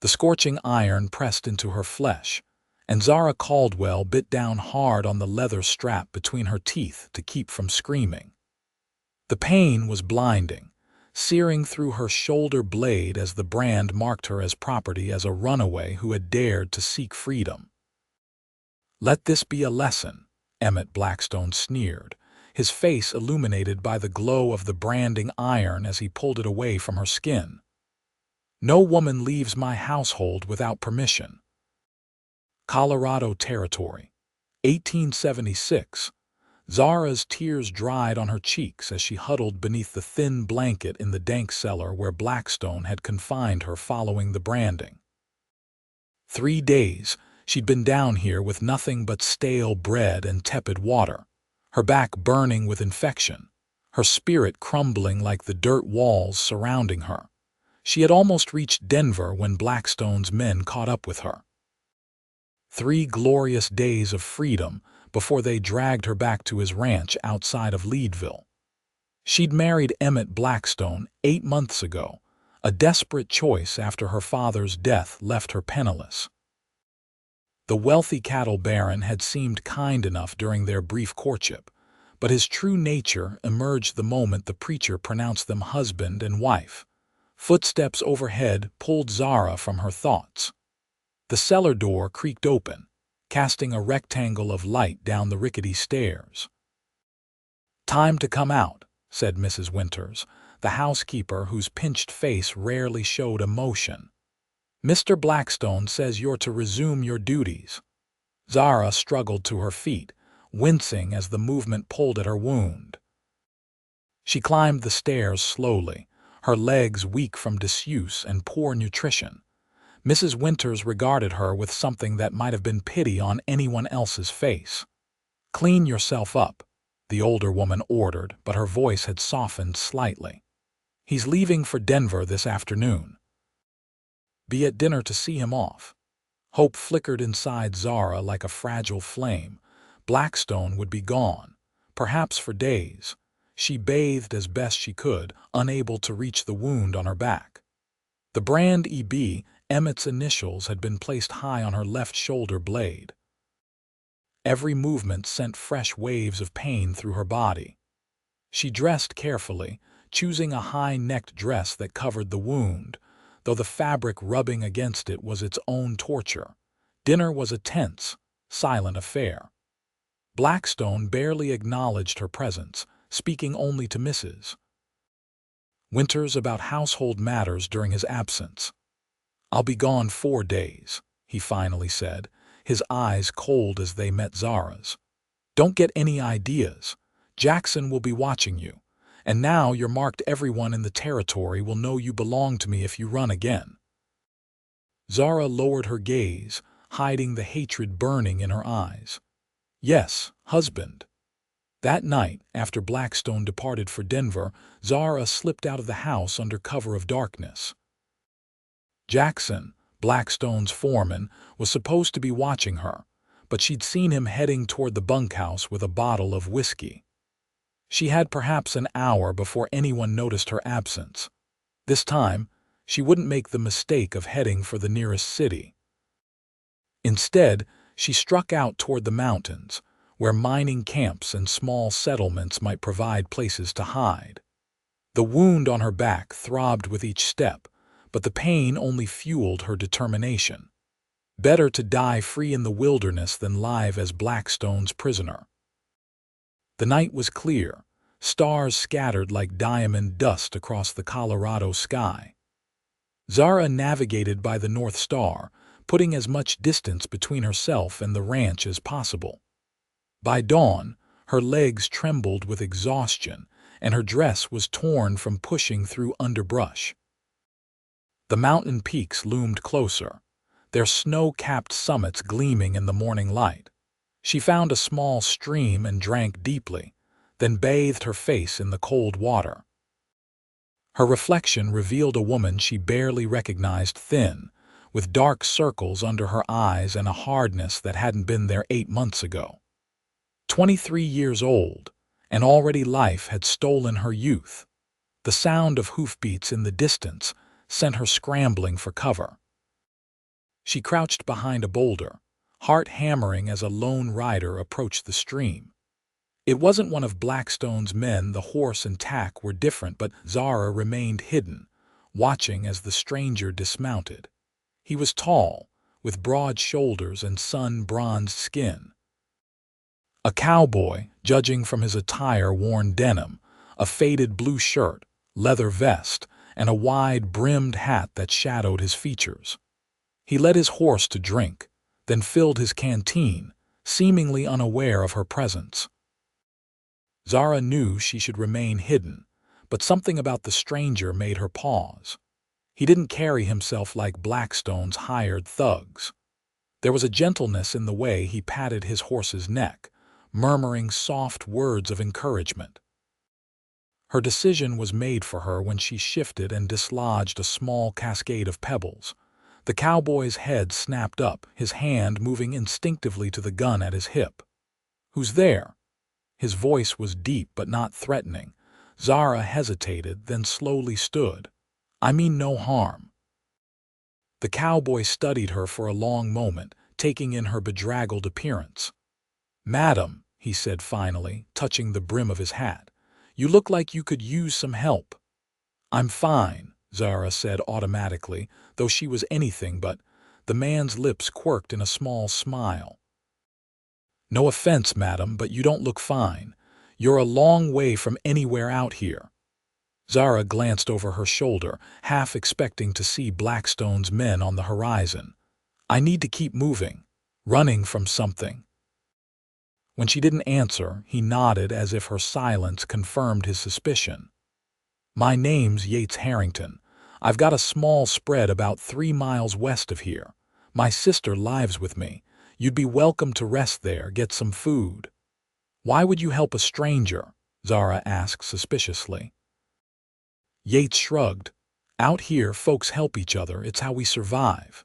The scorching iron pressed into her flesh, and Zara Caldwell bit down hard on the leather strap between her teeth to keep from screaming. The pain was blinding, searing through her shoulder blade as the brand marked her as property as a runaway who had dared to seek freedom. "Let this be a lesson," Emmett Blackstone sneered, his face illuminated by the glow of the branding iron as he pulled it away from her skin. "No woman leaves my household without permission." Colorado Territory, 1876. Zara's tears dried on her cheeks as she huddled beneath the thin blanket in the dank cellar where Blackstone had confined her following the branding. 3 days she'd been down here with nothing but stale bread and tepid water, her back burning with infection, her spirit crumbling like the dirt walls surrounding her. She had almost reached Denver when Blackstone's men caught up with her. 3 glorious days of freedom before they dragged her back to his ranch outside of Leadville. She'd married Emmett Blackstone 8 months ago, a desperate choice after her father's death left her penniless. The wealthy cattle baron had seemed kind enough during their brief courtship, but his true nature emerged the moment the preacher pronounced them husband and wife. Footsteps overhead pulled Zara from her thoughts. The cellar door creaked open, casting a rectangle of light down the rickety stairs. "Time to come out," said Mrs. Winters, the housekeeper whose pinched face rarely showed emotion. "Mr. Blackstone says you're to resume your duties." Zara struggled to her feet, wincing as the movement pulled at her wound. She climbed the stairs slowly, her legs weak from disuse and poor nutrition. Mrs. Winters regarded her with something that might have been pity on anyone else's face. "Clean yourself up," the older woman ordered, but her voice had softened slightly. "He's leaving for Denver this afternoon. Be at dinner to see him off." Hope flickered inside Zara like a fragile flame. Blackstone would be gone, perhaps for days. She bathed as best she could, unable to reach the wound on her back. The brand EB, Emmett's initials, had been placed high on her left shoulder blade. Every movement sent fresh waves of pain through her body. She dressed carefully, choosing a high-necked dress that covered the wound, though the fabric rubbing against it was its own torture. Dinner was a tense, silent affair. Blackstone barely acknowledged her presence, speaking only to Mrs. Winters about household matters during his absence. "I'll be gone 4 days," he finally said, his eyes cold as they met Zara's. "Don't get any ideas. Jackson will be watching you, and now you're marked. Everyone in the territory will know you belong to me if you run again." Zara lowered her gaze, hiding the hatred burning in her eyes. "Yes, husband." That night, after Blackstone departed for Denver, Zara slipped out of the house under cover of darkness. Jackson, Blackstone's foreman, was supposed to be watching her, but she'd seen him heading toward the bunkhouse with a bottle of whiskey. She had perhaps an hour before anyone noticed her absence. This time, she wouldn't make the mistake of heading for the nearest city. Instead, she struck out toward the mountains, where mining camps and small settlements might provide places to hide. The wound on her back throbbed with each step, but the pain only fueled her determination. Better to die free in the wilderness than live as Blackstone's prisoner. The night was clear, stars scattered like diamond dust across the Colorado sky. Zara navigated by the North Star, putting as much distance between herself and the ranch as possible. By dawn, her legs trembled with exhaustion, and her dress was torn from pushing through underbrush. The mountain peaks loomed closer, their snow-capped summits gleaming in the morning light. She found a small stream and drank deeply, then bathed her face in the cold water. Her reflection revealed a woman she barely recognized, thin, with dark circles under her eyes and a hardness that hadn't been there 8 months ago. 23 years old, and already life had stolen her youth. The sound of hoofbeats in the distance sent her scrambling for cover. She crouched behind a boulder, heart hammering as a lone rider approached the stream. It wasn't one of Blackstone's men. The horse and tack were different, but Zara remained hidden, watching as the stranger dismounted. He was tall, with broad shoulders and sun-bronzed skin. A cowboy, judging from his attire, worn denim, a faded blue shirt, leather vest, and a wide-brimmed hat that shadowed his features. He led his horse to drink, then filled his canteen, seemingly unaware of her presence. Zara knew she should remain hidden, but something about the stranger made her pause. He didn't carry himself like Blackstone's hired thugs. There was a gentleness in the way he patted his horse's neck, murmuring soft words of encouragement. Her decision was made for her when she shifted and dislodged a small cascade of pebbles. The cowboy's head snapped up, his hand moving instinctively to the gun at his hip. "Who's there?" His voice was deep but not threatening. Zara hesitated, then slowly stood. "I mean no harm." The cowboy studied her for a long moment, taking in her bedraggled appearance. "Madam," he said finally, touching the brim of his hat, "you look like you could use some help." "I'm fine," Zara said automatically, though she was anything but. The man's lips quirked in a small smile. "No offense, madam, but you don't look fine. You're a long way from anywhere out here." Zara glanced over her shoulder, half expecting to see Blackstone's men on the horizon. "I need to keep moving, running from something." When she didn't answer, he nodded as if her silence confirmed his suspicion. "My name's Yates Harrington. I've got a small spread about 3 miles west of here. My sister lives with me. You'd be welcome to rest there, get some food." "Why would you help a stranger?" Zara asked suspiciously. Yates shrugged. "Out here, folks help each other. It's how we survive."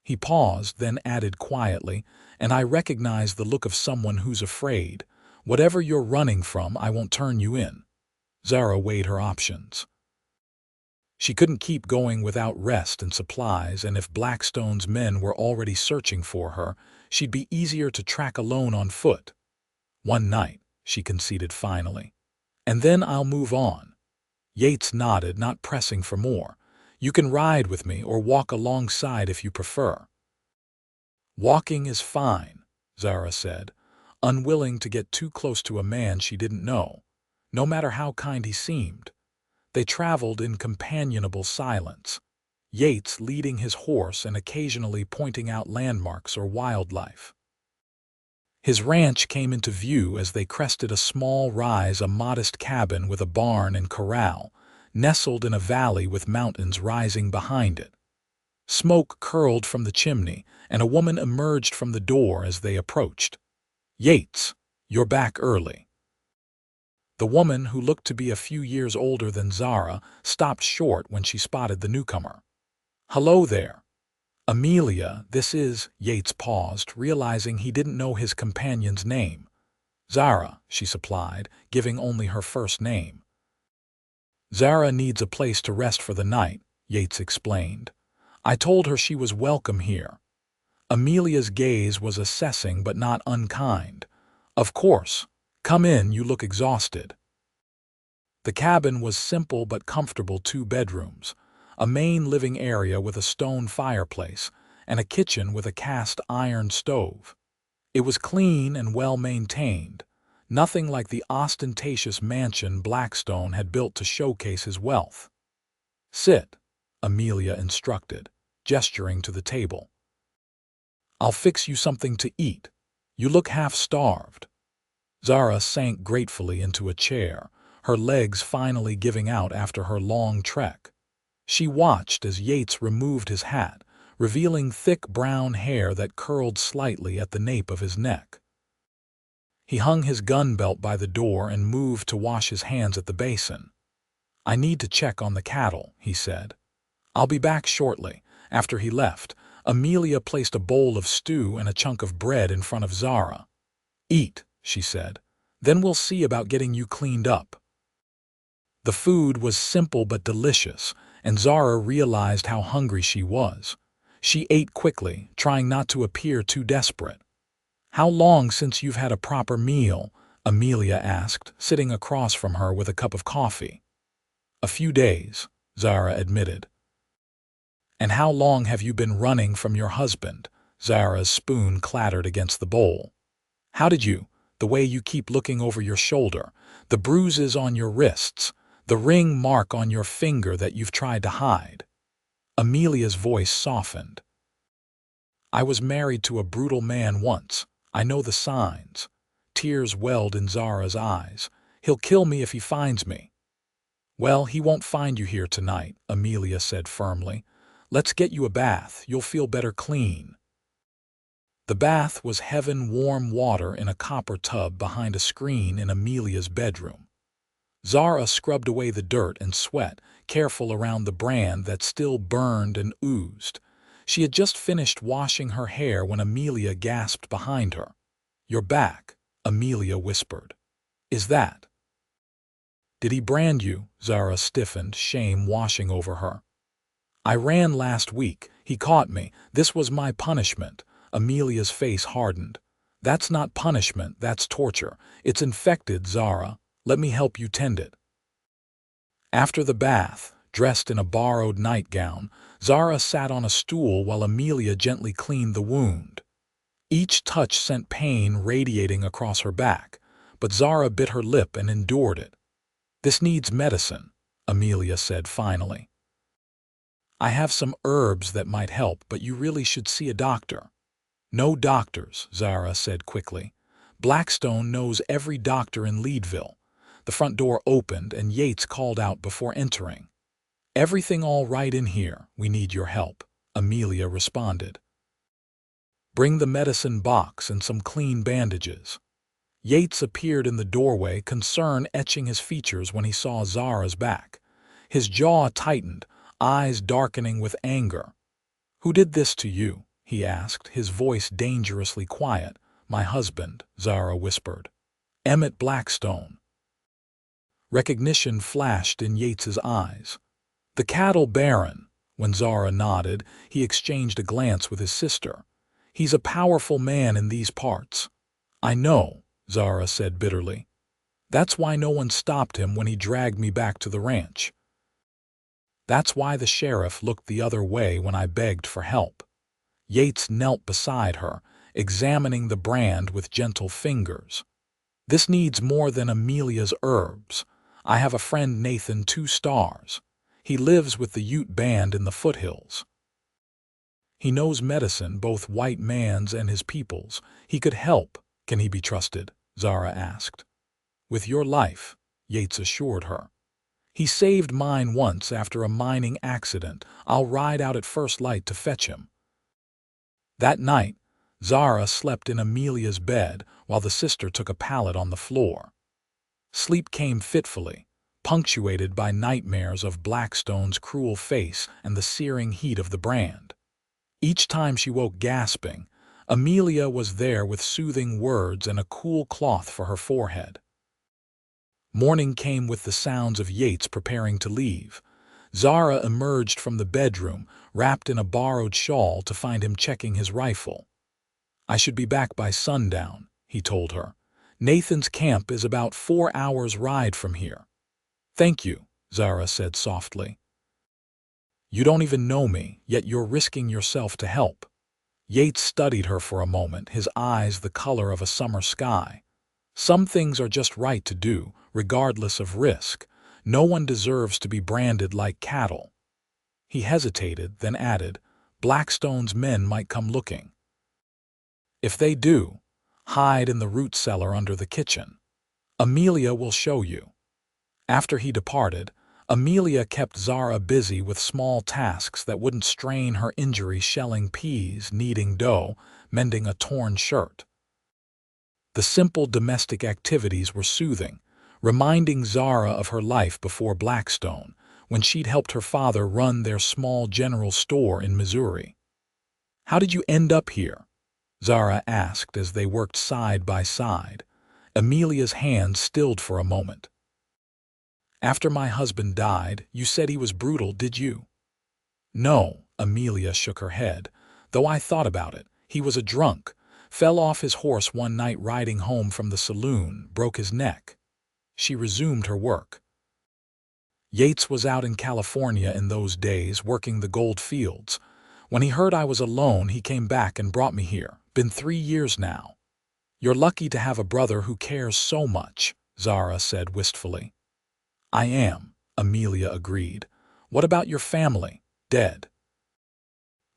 He paused, then added quietly, "And I recognize the look of someone who's afraid. Whatever you're running from, I won't turn you in." Zara weighed her options. She couldn't keep going without rest and supplies, and if Blackstone's men were already searching for her, she'd be easier to track alone on foot. "One night," she conceded finally. "And then I'll move on." Yates nodded, not pressing for more. "You can ride with me or walk alongside if you prefer." "Walking is fine," Zara said, unwilling to get too close to a man she didn't know, no matter how kind he seemed. They traveled in companionable silence, Yates leading his horse and occasionally pointing out landmarks or wildlife. His ranch came into view as they crested a small rise, a modest cabin with a barn and corral, nestled in a valley with mountains rising behind it. Smoke curled from the chimney, and a woman emerged from the door as they approached. "Yates, you're back early." The woman, who looked to be a few years older than Zara, stopped short when she spotted the newcomer. "Hello there." "Amelia, this is—" Yates paused, realizing he didn't know his companion's name. "Zara," she supplied, giving only her first name. "Zara needs a place to rest for the night," Yates explained. "I told her she was welcome here." Amelia's gaze was assessing but not unkind. "Of course. Come in, you look exhausted." The cabin was simple but comfortable, 2 bedrooms, a main living area with a stone fireplace, and a kitchen with a cast iron stove. It was clean and well maintained, nothing like the ostentatious mansion Blackstone had built to showcase his wealth. "Sit," Amelia instructed, gesturing to the table. "I'll fix you something to eat. You look half-starved." Zara sank gratefully into a chair, her legs finally giving out after her long trek. She watched as Yates removed his hat, revealing thick brown hair that curled slightly at the nape of his neck. He hung his gun belt by the door and moved to wash his hands at the basin. "I need to check on the cattle," he said. "I'll be back shortly." After he left, Amelia placed a bowl of stew and a chunk of bread in front of Zara. "Eat," she said. "Then we'll see about getting you cleaned up." The food was simple but delicious, and Zara realized how hungry she was. She ate quickly, trying not to appear too desperate. "How long since you've had a proper meal?" Amelia asked, sitting across from her with a cup of coffee. "A few days," Zara admitted. "And how long have you been running from your husband?" Zara's spoon clattered against the bowl. "How did you? The way you keep looking over your shoulder, the bruises on your wrists, the ring mark on your finger that you've tried to hide." Amelia's voice softened. "I was married to a brutal man once. I know the signs." Tears welled in Zara's eyes. "He'll kill me if he finds me." "Well, he won't find you here tonight," Amelia said firmly. "Let's get you a bath. You'll feel better clean." The bath was heaven-warm water in a copper tub behind a screen in Amelia's bedroom. Zara scrubbed away the dirt and sweat, careful around the brand that still burned and oozed. She had just finished washing her hair when Amelia gasped behind her. "You're back," Amelia whispered. "Is that?" "Did he brand you?" Zara stiffened, shame washing over her. "I ran last week. He caught me. This was my punishment." Amelia's face hardened. "That's not punishment, that's torture. It's infected, Zara. Let me help you tend it." After the bath, dressed in a borrowed nightgown, Zara sat on a stool while Amelia gently cleaned the wound. Each touch sent pain radiating across her back, but Zara bit her lip and endured it. "This needs medicine," Amelia said finally. "I have some herbs that might help, but you really should see a doctor." "No doctors," Zara said quickly. "Blackstone knows every doctor in Leadville." The front door opened and Yates called out before entering. "Everything all right in here? We need your help," Amelia responded. "Bring the medicine box and some clean bandages." Yates appeared in the doorway, concern etching his features when he saw Zara's back. His jaw tightened, eyes darkening with anger. "Who did this to you?" he asked, his voice dangerously quiet. "My husband," Zara whispered. "Emmett Blackstone." Recognition flashed in Yates's eyes. "The cattle baron." When Zara nodded, he exchanged a glance with his sister. "He's a powerful man in these parts." "I know," Zara said bitterly. "That's why no one stopped him when he dragged me back to the ranch. That's why the sheriff looked the other way when I begged for help." Yates knelt beside her, examining the brand with gentle fingers. "This needs more than Amelia's herbs. I have a friend, Nathan 2 Stars. He lives with the Ute band in the foothills. He knows medicine, both white man's and his people's. He could help." "Can he be trusted?" Zara asked. "With your life," Yates assured her. "He saved mine once after a mining accident. I'll ride out at first light to fetch him." That night, Zara slept in Amelia's bed while the sister took a pallet on the floor. Sleep came fitfully, punctuated by nightmares of Blackstone's cruel face and the searing heat of the brand. Each time she woke gasping, Amelia was there with soothing words and a cool cloth for her forehead. Morning came with the sounds of Yates preparing to leave. Zara emerged from the bedroom, wrapped in a borrowed shawl, to find him checking his rifle. "I should be back by sundown," he told her. "Nathan's camp is about 4 hours' ride from here." "Thank you," Zara said softly. "You don't even know me, yet you're risking yourself to help." Yates studied her for a moment, his eyes the color of a summer sky. "Some things are just right to do, regardless of risk. No one deserves to be branded like cattle." He hesitated, then added, "Blackstone's men might come looking." "If they do, hide in the root cellar under the kitchen. Amelia will show you." After he departed, Amelia kept Zara busy with small tasks that wouldn't strain her injury: shelling peas, kneading dough, mending a torn shirt. The simple domestic activities were soothing, reminding Zara of her life before Blackstone, when she'd helped her father run their small general store in Missouri. "How did you end up here?" Zara asked as they worked side by side. Amelia's hand stilled for a moment. "After my husband died, you said he was brutal, did you?" "No," Amelia shook her head. Though I thought about it. He was a drunk. Fell off his horse one night riding home from the saloon, broke his neck. She resumed her work. Yates was out in California in those days working the gold fields. When he heard I was alone, he came back and brought me here. Been 3 years now. You're lucky to have a brother who cares so much, Zara said wistfully. I am, Amelia agreed. What about your family? Dead.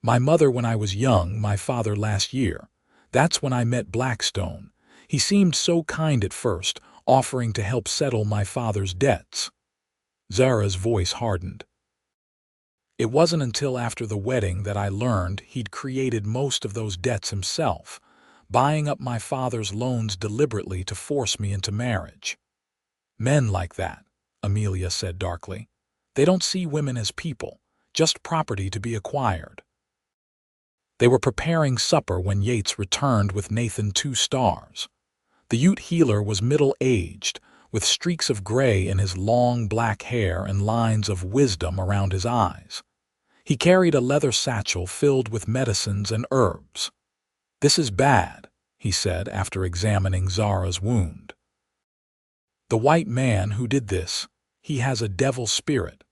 My mother when I was young, my father last year. That's when I met Blackstone. He seemed so kind at first, offering to help settle my father's debts. Zara's voice hardened. It wasn't until after the wedding that I learned he'd created most of those debts himself, buying up my father's loans deliberately to force me into marriage. Men like that, Amelia said darkly. They don't see women as people, just property to be acquired. They were preparing supper when Yates returned with Nathan 2 stars. The Ute healer was middle-aged, with streaks of gray in his long black hair and lines of wisdom around his eyes. He carried a leather satchel filled with medicines and herbs. This is bad, he said after examining Zara's wound. The white man who did this, he has a devil spirit.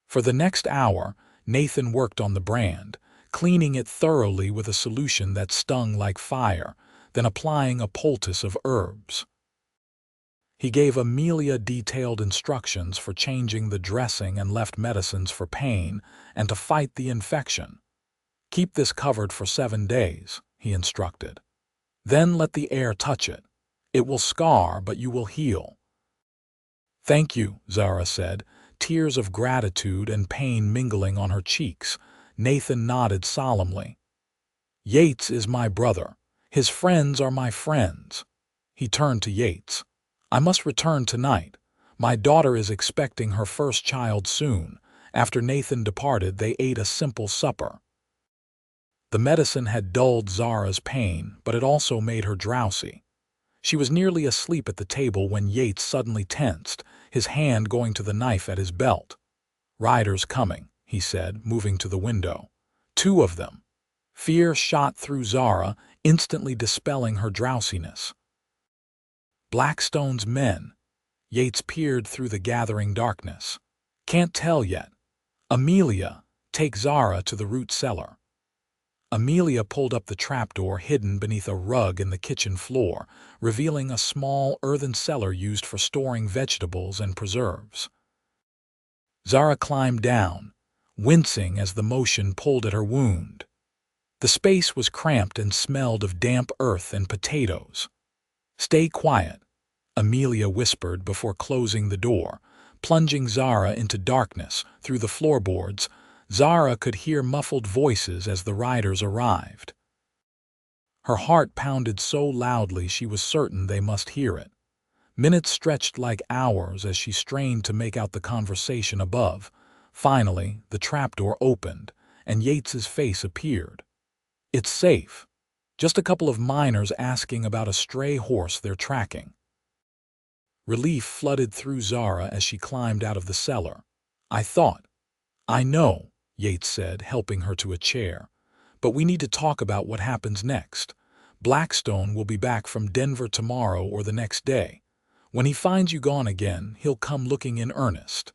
For the next hour, Nathan worked on the brand, cleaning it thoroughly with a solution that stung like fire, then applying a poultice of herbs. He gave Amelia detailed instructions for changing the dressing and left medicines for pain and to fight the infection. Keep this covered for 7 days, he instructed. Then let the air touch it. It will scar, but you will heal. Thank you, Zara said, tears of gratitude and pain mingling on her cheeks. Nathan nodded solemnly. Yates is my brother. His friends are my friends. He turned to Yates. I must return tonight. My daughter is expecting her first child soon. After Nathan departed, they ate a simple supper. The medicine had dulled Zara's pain, but it also made her drowsy. She was nearly asleep at the table when Yates suddenly tensed, his hand going to the knife at his belt. Riders coming, he said, moving to the window. 2 of them. Fear shot through Zara, instantly dispelling her drowsiness. Blackstone's men. Yates peered through the gathering darkness. Can't tell yet. Amelia, take Zara to the root cellar. Amelia pulled up the trapdoor hidden beneath a rug in the kitchen floor, revealing a small earthen cellar used for storing vegetables and preserves. Zara climbed down, wincing as the motion pulled at her wound. The space was cramped and smelled of damp earth and potatoes. Stay quiet, Amelia whispered before closing the door, plunging Zara into darkness through the floorboards. Zara could hear muffled voices as the riders arrived. Her heart pounded so loudly she was certain they must hear it. Minutes stretched like hours as she strained to make out the conversation above. Finally, the trapdoor opened, and Yates's face appeared. It's safe. Just a couple of miners asking about a stray horse they're tracking. Relief flooded through Zara as she climbed out of the cellar. I know, Yates said, helping her to a chair. But we need to talk about what happens next. Blackstone will be back from Denver tomorrow or the next day. When he finds you gone again, he'll come looking in earnest.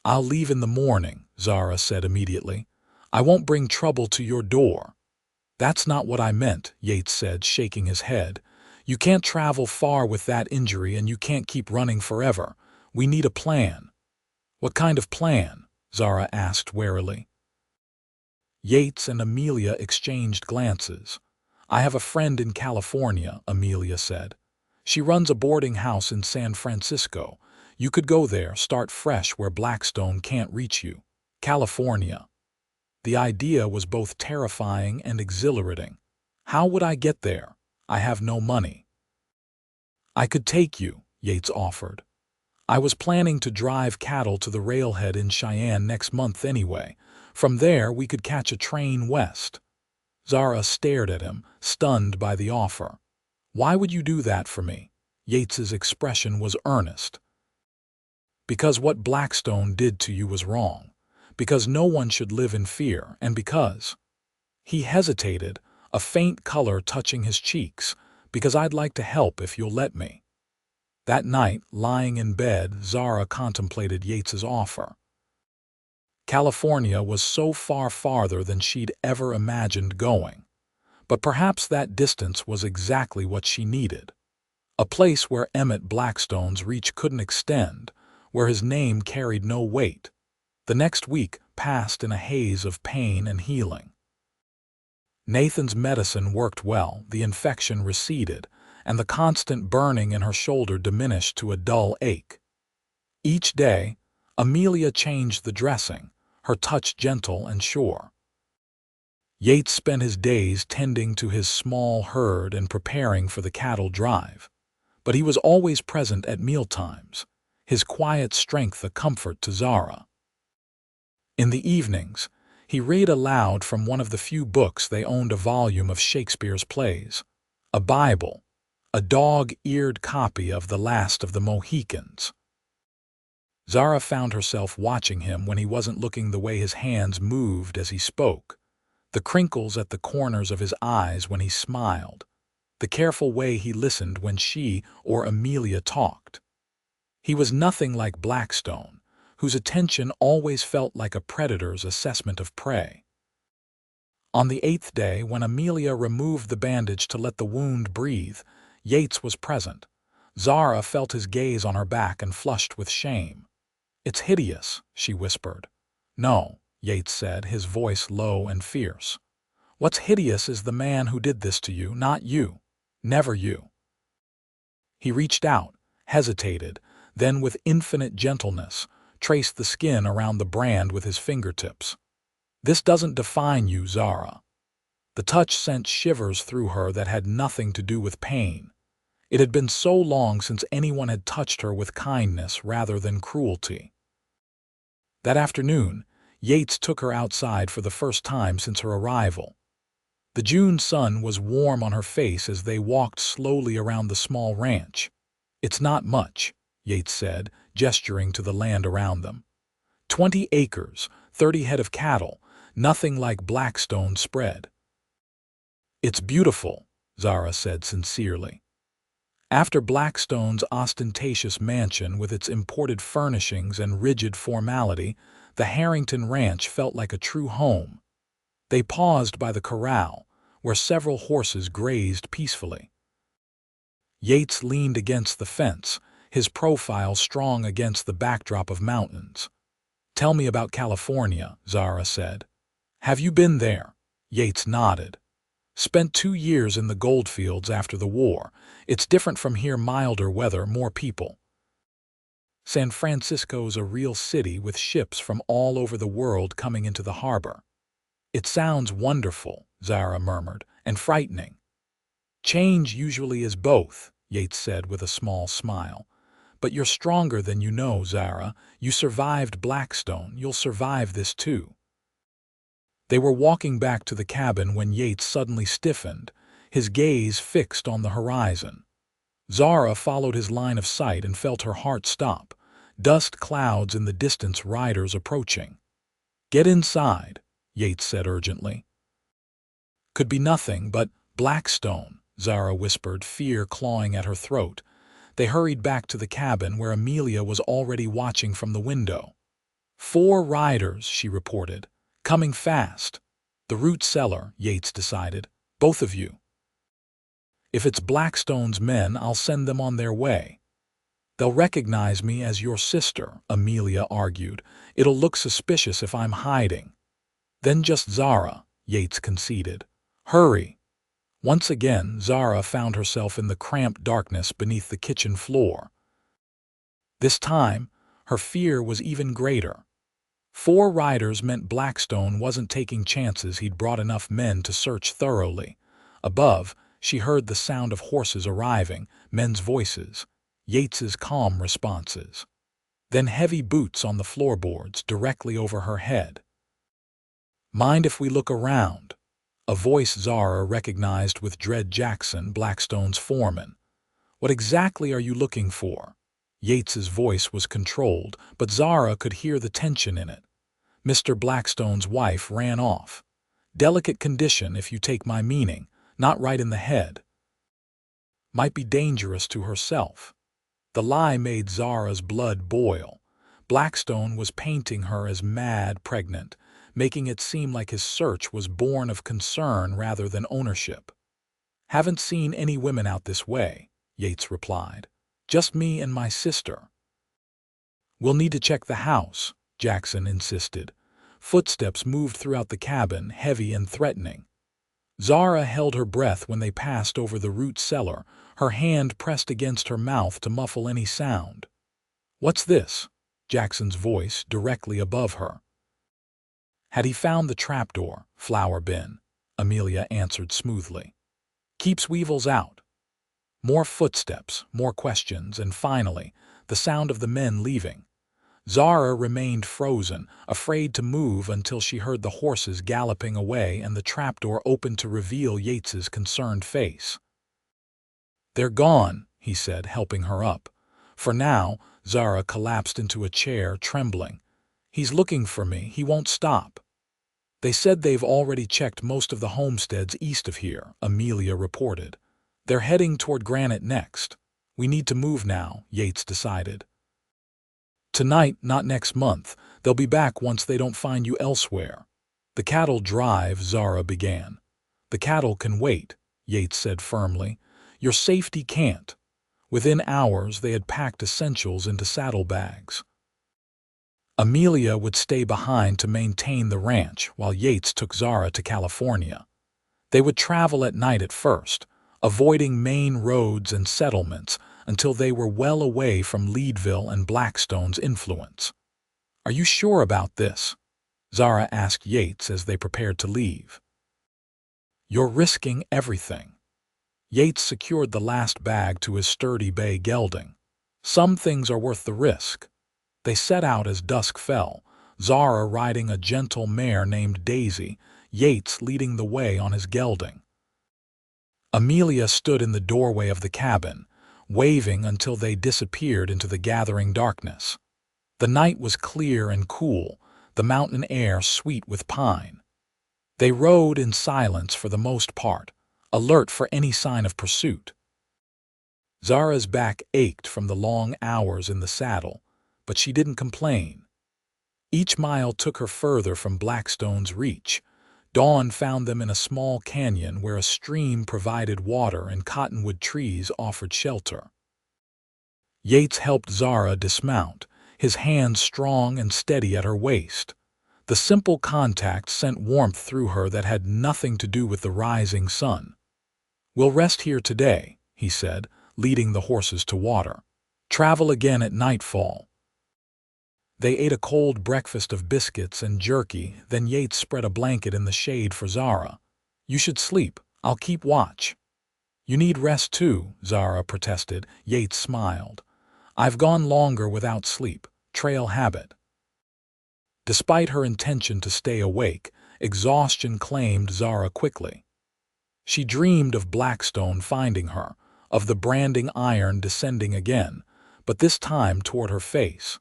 I'll leave in the morning, Zara said immediately. I won't bring trouble to your door. That's not what I meant, Yates said, shaking his head. You can't travel far with that injury and you can't keep running forever. We need a plan. What kind of plan? Zara asked warily. Yates and Amelia exchanged glances. I have a friend in California, Amelia said. She runs a boarding house in San Francisco. You could go there, start fresh where Blackstone can't reach you. California. The idea was both terrifying and exhilarating. How would I get there? I have no money. I could take you, Yates offered. I was planning to drive cattle to the railhead in Cheyenne next month anyway. From there, we could catch a train west. Zara stared at him, stunned by the offer. Why would you do that for me? Yates's expression was earnest. Because what Blackstone did to you was wrong. because no one should live in fear, and because he hesitated, a faint color touching his cheeks, because I'd like to help if you'll let me. That night, lying in bed, Zara contemplated Yates's offer. California was so far farther than she'd ever imagined going, but perhaps that distance was exactly what she needed. A place where Emmett Blackstone's reach couldn't extend, where his name carried no weight. The next week passed in a haze of pain and healing. Nathan's medicine worked well, the infection receded, and the constant burning in her shoulder diminished to a dull ache. Each day, Amelia changed the dressing, her touch gentle and sure. Yates spent his days tending to his small herd and preparing for the cattle drive, but he was always present at mealtimes, his quiet strength a comfort to Zara. In the evenings, he read aloud from one of the few books they owned, a volume of Shakespeare's plays, a Bible, a dog-eared copy of The Last of the Mohicans. Zara found herself watching him when he wasn't looking, the way his hands moved as he spoke, the crinkles at the corners of his eyes when he smiled, the careful way he listened when she or Amelia talked. He was nothing like Blackstone, whose attention always felt like a predator's assessment of prey. On the 8th day, when Amelia removed the bandage to let the wound breathe, Yates was present. Zara felt his gaze on her back and flushed with shame. "It's hideous," she whispered. "No," Yates said, his voice low and fierce. "What's hideous is the man who did this to you, not you. Never you." He reached out, hesitated, then with infinite gentleness, traced the skin around the brand with his fingertips. "This doesn't define you, Zara." The touch sent shivers through her that had nothing to do with pain. It had been so long since anyone had touched her with kindness rather than cruelty. That afternoon, Yates took her outside for the first time since her arrival. The June sun was warm on her face as they walked slowly around the small ranch. "It's not much," Yates said, gesturing to the land around them. 20 acres, 30 head of cattle, nothing like Blackstone's spread. "It's beautiful," Zara said sincerely. After Blackstone's ostentatious mansion with its imported furnishings and rigid formality, the Harrington ranch felt like a true home. They paused by the corral, where several horses grazed peacefully. Yates leaned against the fence, his profile strong against the backdrop of mountains. "Tell me about California," Zara said. "Have you been there?" Yates nodded. "Spent 2 years in the goldfields after the war. It's different from here, milder weather, more people." "San Francisco's a real city with ships from all over the world coming into the harbor." "It sounds wonderful," Zara murmured, "and frightening." "Change usually is both," Yates said with a small smile. "But you're stronger than you know, Zara. You survived Blackstone. You'll survive this too." They were walking back to the cabin when Yates suddenly stiffened, his gaze fixed on the horizon. Zara followed his line of sight and felt her heart stop. Dust clouds in the distance, riders approaching. "Get inside," Yates said urgently. "Could be nothing but Blackstone," Zara whispered, fear clawing at her throat. They hurried back to the cabin where Amelia was already watching from the window. 4 riders, she reported. "Coming fast." "The root cellar," Yates decided. "Both of you." "If it's Blackstone's men, I'll send them on their way." "They'll recognize me as your sister," Amelia argued. "It'll look suspicious if I'm hiding." "Then just Zara," Yates conceded. "Hurry." Once again, Zara found herself in the cramped darkness beneath the kitchen floor. This time, her fear was even greater. 4 riders meant Blackstone wasn't taking chances. He'd brought enough men to search thoroughly. Above, she heard the sound of horses arriving, men's voices, Yates's calm responses. Then heavy boots on the floorboards directly over her head. "Mind if we look around?" A voice Zara recognized with dread. Jackson, Blackstone's foreman. "What exactly are you looking for?" Yates's voice was controlled, but Zara could hear the tension in it. Mr. Blackstone's wife ran off. Delicate condition, if you take my meaning, not right in the head. Might be dangerous to herself. The lie made Zara's blood boil. Blackstone was painting her as mad pregnant, making it seem like his search was born of concern rather than ownership. "Haven't seen any women out this way," Yates replied. "Just me and my sister." "We'll need to check the house," Jackson insisted. Footsteps moved throughout the cabin, heavy and threatening. Zara held her breath when they passed over the root cellar, her hand pressed against her mouth to muffle any sound. "What's this?" Jackson's voice directly above her. "Had he found the trapdoor, flour bin?" Amelia answered smoothly. "Keeps weevils out." More footsteps, more questions, and finally, the sound of the men leaving. Zara remained frozen, afraid to move until she heard the horses galloping away and the trapdoor opened to reveal Yates's concerned face. "They're gone," he said, helping her up. For now, Zara collapsed into a chair, trembling. "He's looking for me. He won't stop." "They said they've already checked most of the homesteads east of here," Amelia reported. "They're heading toward Granite next. We need to move now," Yates decided. "Tonight, not next month. They'll be back once they don't find you elsewhere." "The cattle drive," Zara began. "The cattle can wait," Yates said firmly. "Your safety can't." Within hours, they had packed essentials into saddlebags. Amelia would stay behind to maintain the ranch while Yates took Zara to California. They would travel at night at first, avoiding main roads and settlements until they were well away from Leadville and Blackstone's influence. "Are you sure about this?" Zara asked Yates as they prepared to leave. "You're risking everything." Yates secured the last bag to his sturdy bay gelding. "Some things are worth the risk." They set out as dusk fell, Zara riding a gentle mare named Daisy, Yates leading the way on his gelding. Amelia stood in the doorway of the cabin, waving until they disappeared into the gathering darkness. The night was clear and cool, the mountain air sweet with pine. They rode in silence for the most part, alert for any sign of pursuit. Zara's back ached from the long hours in the saddle, but she didn't complain. Each mile took her further from Blackstone's reach. Dawn found them in a small canyon where a stream provided water and cottonwood trees offered shelter. Yates helped Zara dismount, his hands strong and steady at her waist. The simple contact sent warmth through her that had nothing to do with the rising sun. "We'll rest here today," he said, leading the horses to water. "Travel again at nightfall." They ate a cold breakfast of biscuits and jerky, then Yates spread a blanket in the shade for Zara. "You should sleep. I'll keep watch." "You need rest too," Zara protested. Yates smiled. "I've gone longer without sleep. Trail habit." Despite her intention to stay awake, exhaustion claimed Zara quickly. She dreamed of Blackstone finding her, of the branding iron descending again, but this time toward her face.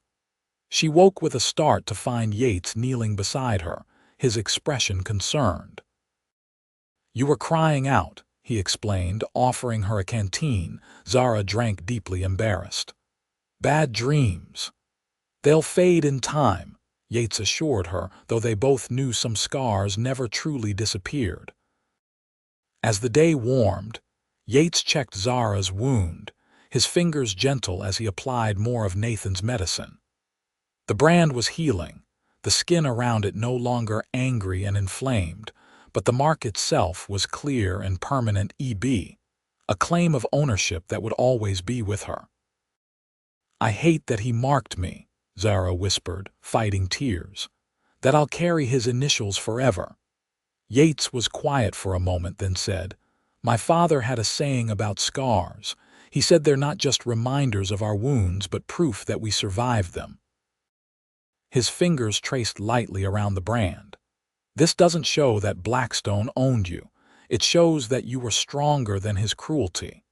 She woke with a start to find Yates kneeling beside her, his expression concerned. "You were crying out," he explained, offering her a canteen. Zara drank deeply embarrassed. "Bad dreams." "They'll fade in time," Yates assured her, though they both knew some scars never truly disappeared. As the day warmed, Yates checked Zara's wound, his fingers gentle as he applied more of Nathan's medicine. The brand was healing, the skin around it no longer angry and inflamed, but the mark itself was clear and permanent EB, a claim of ownership that would always be with her. "I hate that he marked me," Zara whispered, fighting tears. "That I'll carry his initials forever." Yates was quiet for a moment, then said, "My father had a saying about scars. He said they're not just reminders of our wounds, but proof that we survived them." His fingers traced lightly around the brand. "This doesn't show that Blackstone owned you. It shows that you were stronger than his cruelty."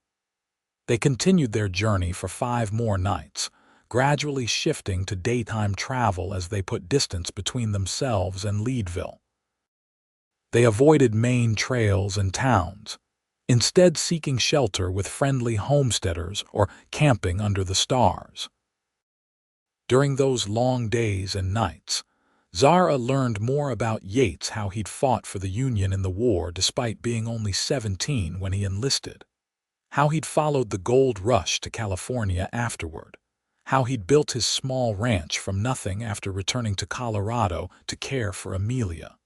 They continued their journey for 5 more nights, gradually shifting to daytime travel as they put distance between themselves and Leadville. They avoided main trails and towns, instead seeking shelter with friendly homesteaders or camping under the stars. During those long days and nights, Zara learned more about Yates, how he'd fought for the Union in the war despite being only 17 when he enlisted, how he'd followed the gold rush to California afterward, how he'd built his small ranch from nothing after returning to Colorado to care for Amelia.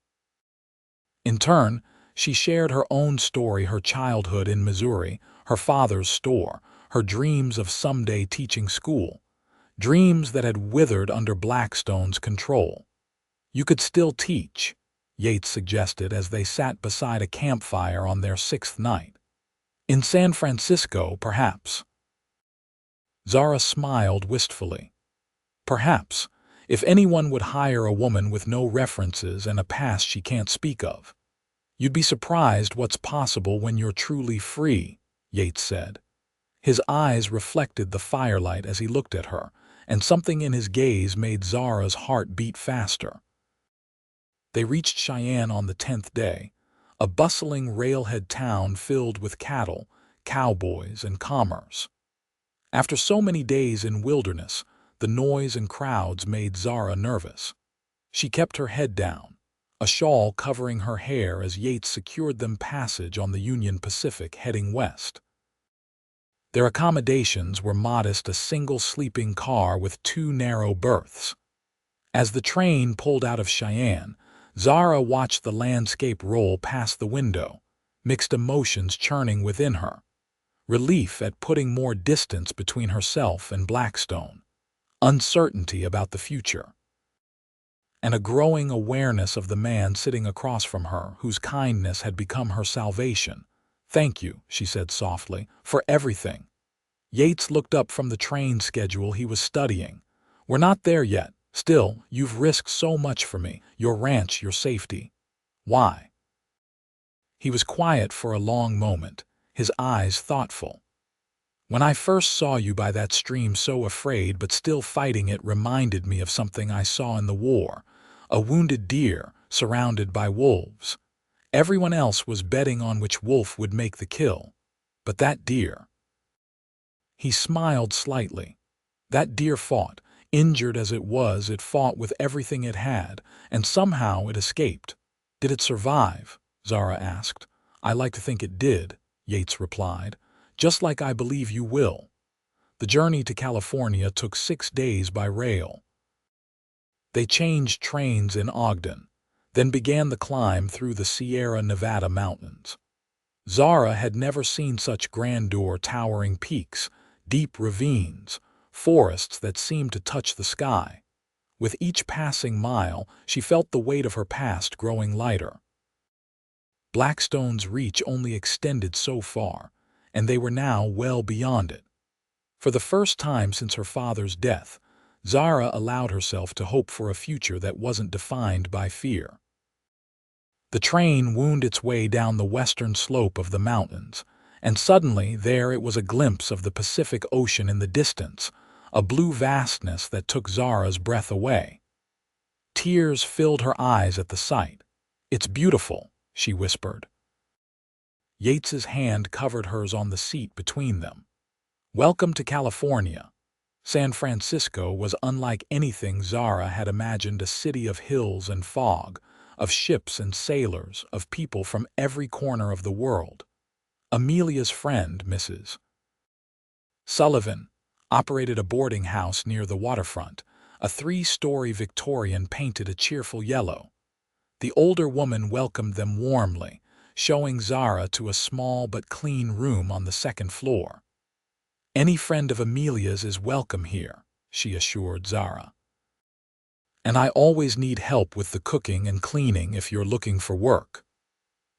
In turn, she shared her own story, her childhood in Missouri, her father's store, her dreams of someday teaching school, dreams that had withered under Blackstone's control. "You could still teach," Yates suggested as they sat beside a campfire on their 6th night. "In San Francisco, perhaps." Zara smiled wistfully. "Perhaps, if anyone would hire a woman with no references and a past she can't speak of. You'd be surprised what's possible when you're truly free," Yates said. His eyes reflected the firelight as he looked at her, and something in his gaze made Zara's heart beat faster. They reached Cheyenne on the 10th day, a bustling railhead town filled with cattle, cowboys, and commerce. After so many days in wilderness, the noise and crowds made Zara nervous. She kept her head down, a shawl covering her hair as Yates secured them passage on the Union Pacific heading west. Their accommodations were modest, a single sleeping car with 2 narrow berths. As the train pulled out of Cheyenne, Zara watched the landscape roll past the window, mixed emotions churning within her. Relief at putting more distance between herself and Blackstone, uncertainty about the future, and a growing awareness of the man sitting across from her whose kindness had become her salvation. "Thank you," she said softly, "for everything." Yates looked up from the train schedule he was studying. "We're not there yet. Still, you've risked so much for me, your ranch, your safety." "Why?" He was quiet for a long moment, his eyes thoughtful. "When I first saw you by that stream, so afraid but still fighting, it reminded me of something I saw in the war, a wounded deer surrounded by wolves. Everyone else was betting on which wolf would make the kill. But that deer—" He smiled slightly. "That deer fought. Injured as it fought with everything it had, and somehow it escaped." "Did it survive?" Zara asked. "I like to think it did," Yates replied, "just like I believe you will." The journey to California took 6 days by rail. They changed trains in Ogden, then began the climb through the Sierra Nevada mountains. Zara had never seen such grandeur, towering peaks, deep ravines, forests that seemed to touch the sky. With each passing mile, she felt the weight of her past growing lighter. Blackstone's reach only extended so far, and they were now well beyond it. For the first time since her father's death, Zara allowed herself to hope for a future that wasn't defined by fear. The train wound its way down the western slope of the mountains, and suddenly there it was, a glimpse of the Pacific Ocean in the distance, a blue vastness that took Zara's breath away. Tears filled her eyes at the sight. "It's beautiful," she whispered. Yates's hand covered hers on the seat between them. "Welcome to California." San Francisco was unlike anything Zara had imagined, a city of hills and fog, of ships and sailors, of people from every corner of the world. Amelia's friend, Mrs. Sullivan, operated a boarding house near the waterfront, a 3-story Victorian painted a cheerful yellow. The older woman welcomed them warmly, showing Zara to a small but clean room on the 2nd floor. "Any friend of Amelia's is welcome here," she assured Zara. "And I always need help with the cooking and cleaning if you're looking for work."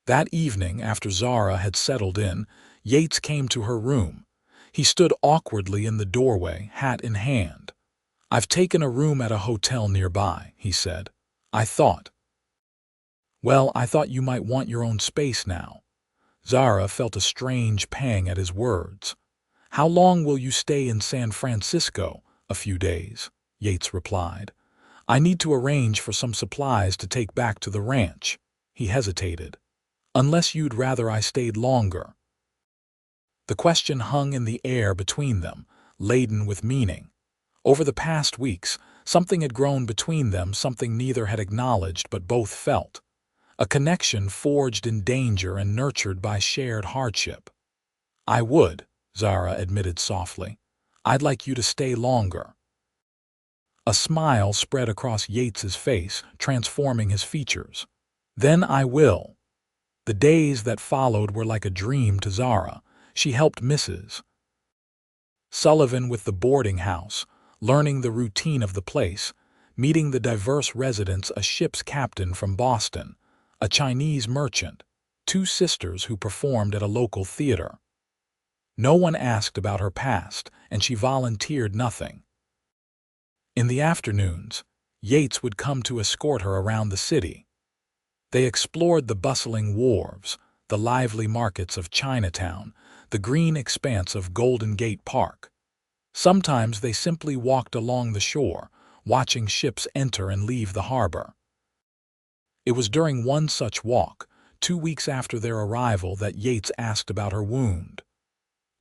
That evening, after Zara had settled in, Yates came to her room. He stood awkwardly in the doorway, hat in hand. "I've taken a room at a hotel nearby," he said. I thought you might want your own space now." Zara felt a strange pang at his words. "How long will you stay in San Francisco?" "A few days," Yates replied. "I need to arrange for some supplies to take back to the ranch." He hesitated. "Unless you'd rather I stayed longer." The question hung in the air between them, laden with meaning. Over the past weeks, something had grown between them, something neither had acknowledged but both felt. A connection forged in danger and nurtured by shared hardship. "I would," Zara admitted softly. "I'd like you to stay longer." A smile spread across Yates's face, transforming his features. "Then I will." The days that followed were like a dream to Zara. She helped Mrs. Sullivan with the boarding house, learning the routine of the place, meeting the diverse residents, a ship's captain from Boston, a Chinese merchant, two sisters who performed at a local theater. No one asked about her past, and she volunteered nothing. In the afternoons, Yates would come to escort her around the city. They explored the bustling wharves, the lively markets of Chinatown, the green expanse of Golden Gate Park. Sometimes they simply walked along the shore, watching ships enter and leave the harbor. It was during one such walk, 2 weeks after their arrival, that Yates asked about her wound.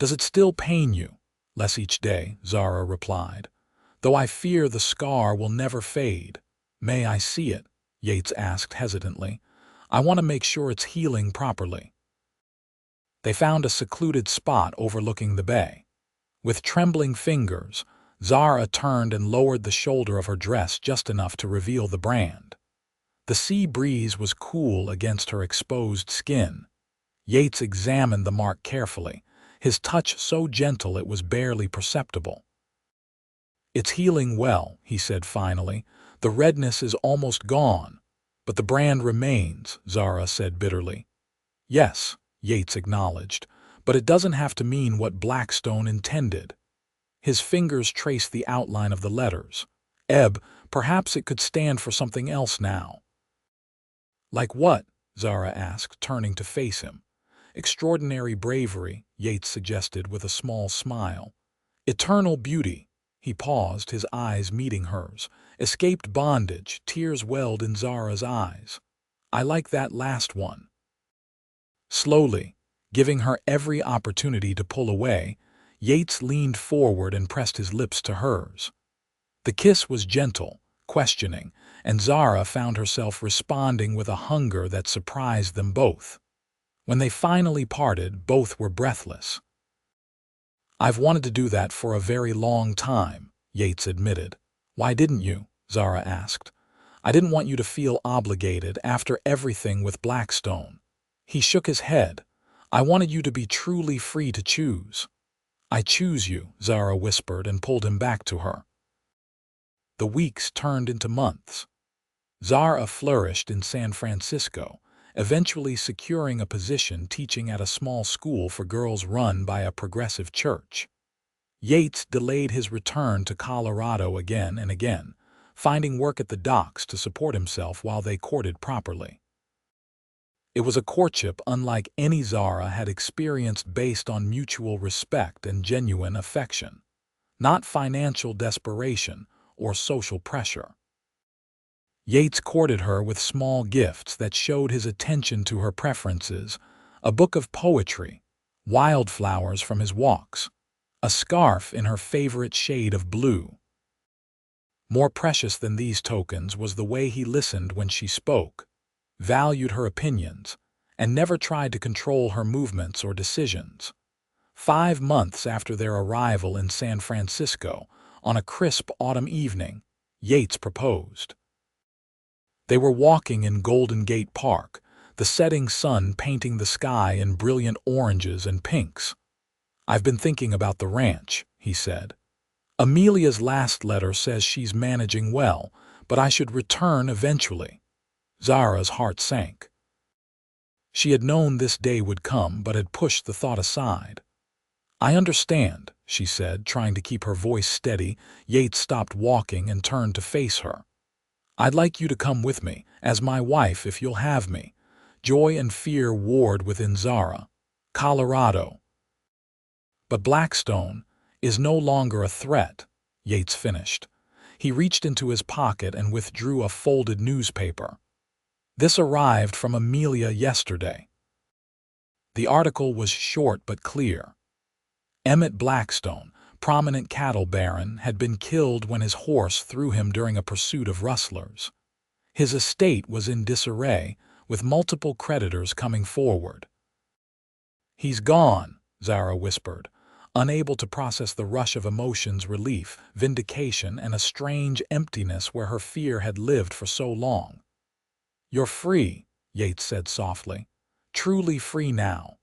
"Does it still pain you?" "Less each day," Zara replied, "though I fear the scar will never fade." "May I see it?" Yates asked hesitantly. "I want to make sure it's healing properly." They found a secluded spot overlooking the bay. With trembling fingers, Zara turned and lowered the shoulder of her dress just enough to reveal the brand. The sea breeze was cool against her exposed skin. Yates examined the mark carefully, his touch so gentle it was barely perceptible. "It's healing well," he said finally. "The redness is almost gone." "But the brand remains," Zara said bitterly. "Yes," Yates acknowledged, "but it doesn't have to mean what Blackstone intended." His fingers traced the outline of the letters. "Ebb, perhaps it could stand for something else now." "Like what?" Zara asked, turning to face him. "Extraordinary bravery," Yates suggested with a small smile. "Eternal beauty." He paused, his eyes meeting hers. "Escaped bondage." Tears welled in Zara's eyes. "I like that last one." Slowly, giving her every opportunity to pull away, Yates leaned forward and pressed his lips to hers. The kiss was gentle, questioning, and Zara found herself responding with a hunger that surprised them both. When they finally parted, both were breathless. "I've wanted to do that for a very long time," Yates admitted. "Why didn't you?" Zara asked. "I didn't want you to feel obligated after everything with Blackstone." He shook his head. "I wanted you to be truly free to choose." "I choose you," Zara whispered and pulled him back to her. The weeks turned into months. Zara flourished in San Francisco, eventually securing a position teaching at a small school for girls run by a progressive church. Yates delayed his return to Colorado again and again, finding work at the docks to support himself while they courted properly. It was a courtship unlike any Zara had experienced, based on mutual respect and genuine affection, not financial desperation or social pressure. Yates courted her with small gifts that showed his attention to her preferences, a book of poetry, wildflowers from his walks, a scarf in her favorite shade of blue. More precious than these tokens was the way he listened when she spoke, valued her opinions, and never tried to control her movements or decisions. 5 months after their arrival in San Francisco, on a crisp autumn evening, Yates proposed. They were walking in Golden Gate Park, the setting sun painting the sky in brilliant oranges and pinks. "I've been thinking about the ranch," he said. "Amelia's last letter says she's managing well, but I should return eventually." Zara's heart sank. She had known this day would come, but had pushed the thought aside. "I understand," she said, trying to keep her voice steady. Yates stopped walking and turned to face her. "I'd like you to come with me, as my wife, if you'll have me." Joy and fear warred within Zara. "Colorado." "But Blackstone is no longer a threat," Yates finished. He reached into his pocket and withdrew a folded newspaper. This arrived from Amelia yesterday. The article was short but clear. Emmett Blackstone, prominent cattle baron, had been killed when his horse threw him during a pursuit of rustlers. His estate was in disarray, with multiple creditors coming forward. "He's gone," Zara whispered, unable to process the rush of emotions, relief, vindication, and a strange emptiness where her fear had lived for so long. "You're free," Yates said softly. "Truly free now.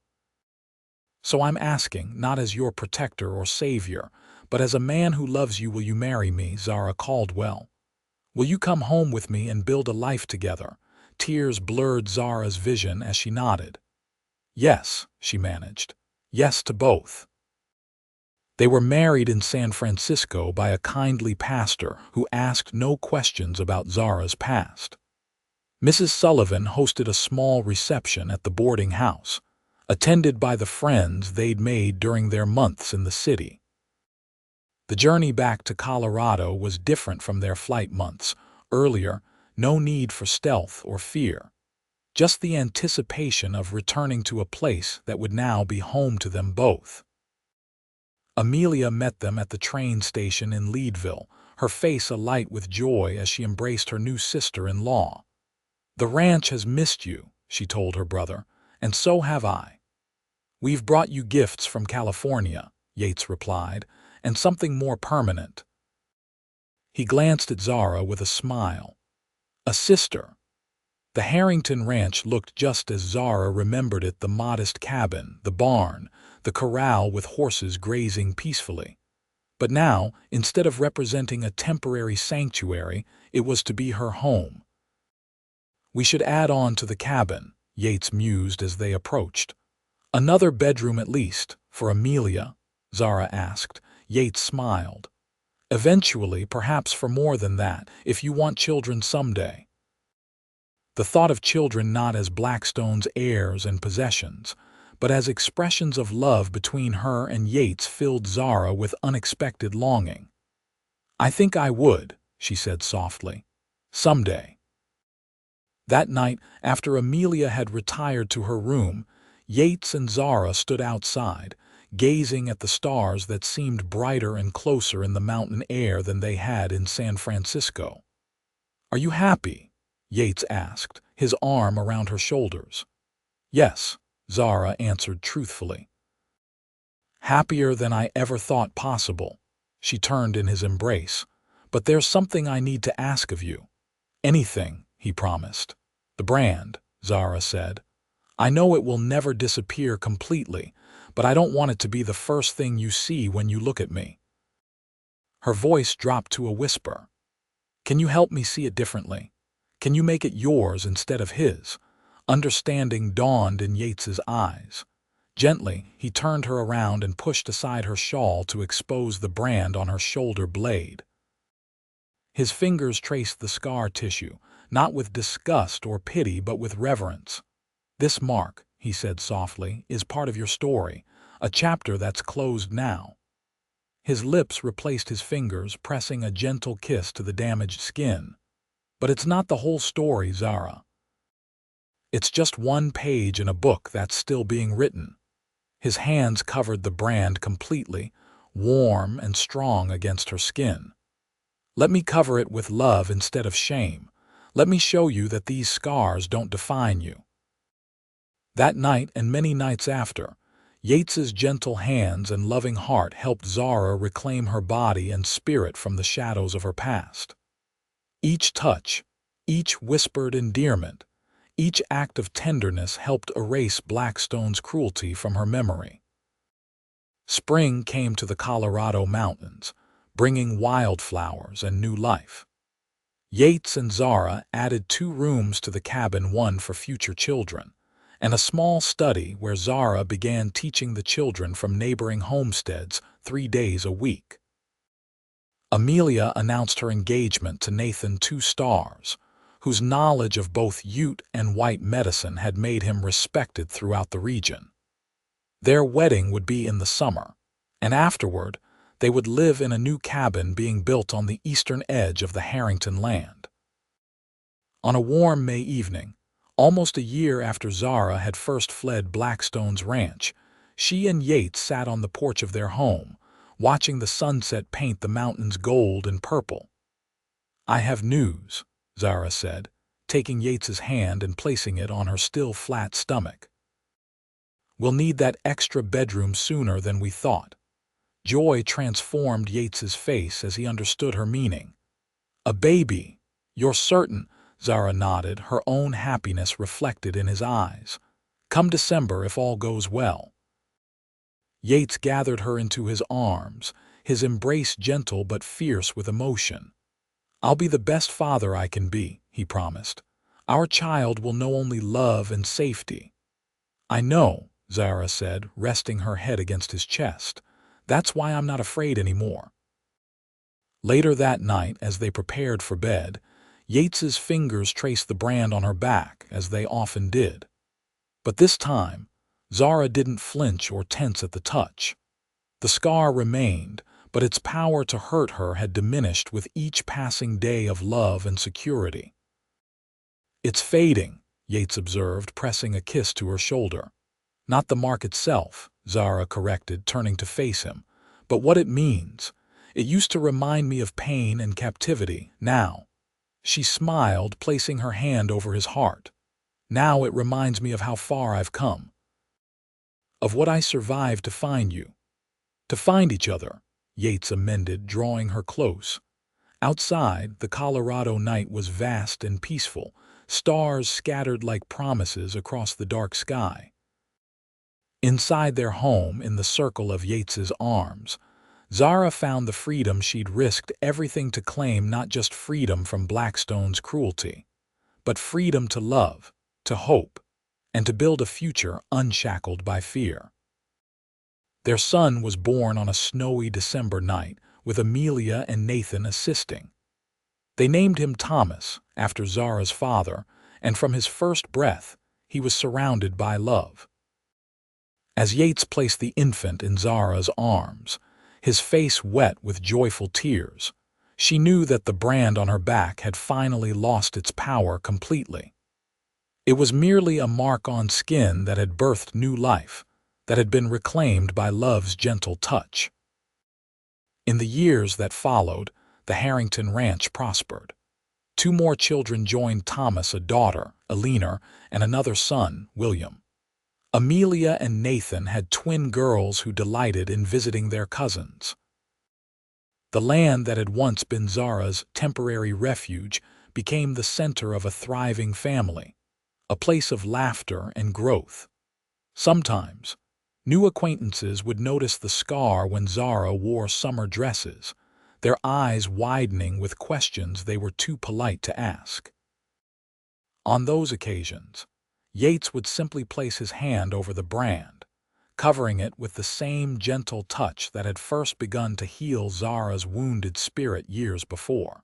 So I'm asking, not as your protector or savior, but as a man who loves you, will you marry me, Zara Caldwell? Will you come home with me and build a life together?" Tears blurred Zara's vision as she nodded. "Yes," she managed. "Yes to both." They were married in San Francisco by a kindly pastor who asked no questions about Zara's past. Mrs. Sullivan hosted a small reception at the boarding house, attended by the friends they'd made during their months in the city. The journey back to Colorado was different from their flight months. Earlier, no need for stealth or fear, just the anticipation of returning to a place that would now be home to them both. Amelia met them at the train station in Leadville, her face alight with joy as she embraced her new sister-in-law. "The ranch has missed you," she told her brother, "and so have I." "We've brought you gifts from California," Yates replied, "and something more permanent." He glanced at Zara with a smile. A sister. The Harrington ranch looked just as Zara remembered it: the modest cabin, the barn, the corral with horses grazing peacefully. But now, instead of representing a temporary sanctuary, it was to be her home. "We should add on to the cabin," Yates mused as they approached. "Another bedroom at least, for Amelia?" Zara asked. Yates smiled. "Eventually, perhaps for more than that, if you want children someday." The thought of children not as Blackstone's heirs and possessions, but as expressions of love between her and Yates filled Zara with unexpected longing. "I think I would," she said softly. "Someday." That night, after Amelia had retired to her room, Yates and Zara stood outside, gazing at the stars that seemed brighter and closer in the mountain air than they had in San Francisco. "Are you happy?" Yates asked, his arm around her shoulders. "Yes," Zara answered truthfully. "Happier than I ever thought possible." She turned in his embrace. "But there's something I need to ask of you." "Anything," he promised. "The brand," Zara said. "I know it will never disappear completely, but I don't want it to be the first thing you see when you look at me." Her voice dropped to a whisper. "Can you help me see it differently? Can you make it yours instead of his?" Understanding dawned in Yates's eyes. Gently, he turned her around and pushed aside her shawl to expose the brand on her shoulder blade. His fingers traced the scar tissue, not with disgust or pity but with reverence. "This mark," he said softly, "is part of your story, a chapter that's closed now." His lips replaced his fingers, pressing a gentle kiss to the damaged skin. "But it's not the whole story, Zara. It's just one page in a book that's still being written." His hands covered the brand completely, warm and strong against her skin. "Let me cover it with love instead of shame. Let me show you that these scars don't define you." That night and many nights after, Yates's gentle hands and loving heart helped Zara reclaim her body and spirit from the shadows of her past. Each touch, each whispered endearment, each act of tenderness helped erase Blackstone's cruelty from her memory. Spring came to the Colorado mountains, bringing wildflowers and new life. Yates and Zara added 2 rooms to the cabin, one for future children, and a small study where Zara began teaching the children from neighboring homesteads 3 days a week. Amelia announced her engagement to Nathan 2 Stars, whose knowledge of both Ute and white medicine had made him respected throughout the region. Their wedding would be in the summer, and afterward, They would live in a new cabin being built on the eastern edge of the Harrington land. On a warm May evening, almost a year after Zara had first fled Blackstone's ranch, she and Yates sat on the porch of their home, watching the sunset paint the mountains gold and purple. "I have news," Zara said, taking Yates's hand and placing it on her still flat stomach. "We'll need that extra bedroom sooner than we thought." Joy transformed Yates's face as he understood her meaning. "A baby? You're certain?" Zara nodded, her own happiness reflected in his eyes. "Come December if all goes well." Yates gathered her into his arms, his embrace gentle but fierce with emotion. "I'll be the best father I can be," he promised. "Our child will know only love and safety." "I know," Zara said, resting her head against his chest. "That's why I'm not afraid anymore." Later that night, as they prepared for bed, Yates's fingers traced the brand on her back, as they often did. But this time, Zara didn't flinch or tense at the touch. The scar remained, but its power to hurt her had diminished with each passing day of love and security. "It's fading," Yates observed, pressing a kiss to her shoulder. "Not the mark itself," Zara corrected, turning to face him, "but what it means. It used to remind me of pain and captivity. Now—" She smiled, placing her hand over his heart. "Now it reminds me of how far I've come. Of what I survived to find you. To find each other," Yates amended, drawing her close. Outside, the Colorado night was vast and peaceful, stars scattered like promises across the dark sky. Inside their home, in the circle of Yates's arms, Zara found the freedom she'd risked everything to claim, not just freedom from Blackstone's cruelty, but freedom to love, to hope, and to build a future unshackled by fear. Their son was born on a snowy December night, with Amelia and Nathan assisting. They named him Thomas, after Zara's father, and from his first breath, he was surrounded by love. As Yates placed the infant in Zara's arms, his face wet with joyful tears, she knew that the brand on her back had finally lost its power completely. It was merely a mark on skin that had birthed new life, that had been reclaimed by love's gentle touch. In the years that followed, the Harrington ranch prospered. 2 more children joined Thomas, a daughter, Eleanor, and another son, William. Amelia and Nathan had twin girls who delighted in visiting their cousins. The land that had once been Zara's temporary refuge became the center of a thriving family, a place of laughter and growth. Sometimes, new acquaintances would notice the scar when Zara wore summer dresses, their eyes widening with questions they were too polite to ask. On those occasions, Yates would simply place his hand over the brand, covering it with the same gentle touch that had first begun to heal Zara's wounded spirit years before.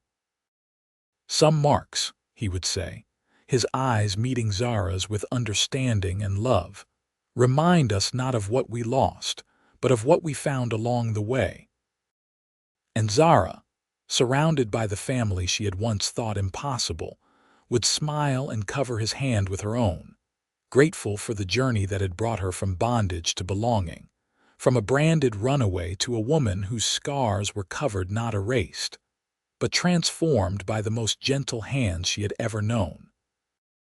"Some marks," he would say, his eyes meeting Zara's with understanding and love, "remind us not of what we lost, but of what we found along the way." And Zara, surrounded by the family she had once thought impossible, would smile and cover his hand with her own, grateful for the journey that had brought her from bondage to belonging, from a branded runaway to a woman whose scars were covered, not erased, but transformed by the most gentle hands she had ever known.